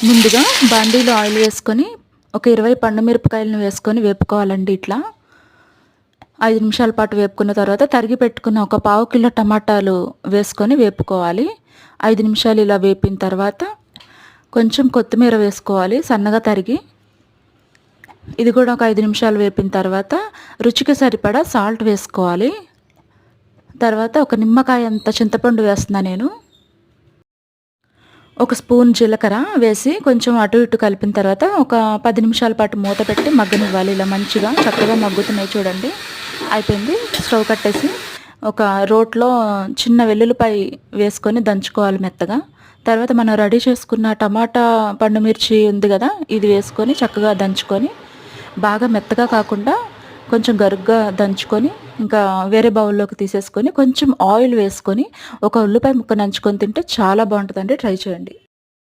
ముందుగా బాండీలో ఆయిల్ వేసుకొని ఒక 20 పండు మిరపకాయలను వేసుకొని వేపుకోవాలండి. ఇట్లా 5 నిమిషాల పాటు వేపుకున్న తర్వాత తరిగి పెట్టుకున్న ఒక పావు కిలో టమాటాలు వేసుకొని వేపుకోవాలి. 5 నిమిషాలు ఇలా వేపిన తర్వాత కొంచెం కొత్తిమీర వేసుకోవాలి సన్నగా తరిగి. ఇది కూడా ఒక 5 నిమిషాలు వేపిన తర్వాత రుచికి సరిపడా సాల్ట్ వేసుకోవాలి. తర్వాత ఒక నిమ్మకాయ అంత చింతపండు వేస్తున్నా నేను. ఒక స్పూన్ జీలకర్ర వేసి కొంచెం అటు ఇటు కలిపిన తర్వాత ఒక 10 నిమిషాల పాటు మూత పెట్టి మగ్గనివ్వాలి. ఇలా మంచిగా చక్కగా మగ్గుతున్నాయి చూడండి. అయిపోయింది. స్టవ్ కట్టేసి ఒక రోట్లో చిన్న వెల్లుల్లిపాయ వేసుకొని దంచుకోవాలి మెత్తగా. తర్వాత మనం రెడీ చేసుకున్న టమాటా పండు మిర్చి ఉంది కదా, ఇది వేసుకొని చక్కగా దంచుకొని బాగా మెత్తగా కాకుండా కొంచెం గరుగ్గా దంచుకొని ఇంకా వేరే బౌల్లోకి తీసేసుకొని కొంచెం ఆయిల్ వేసుకొని ఒక ఉల్లిపాయ ముక్క నంచుకొని తింటే చాలా బాగుంటుందండి. ట్రై చేయండి.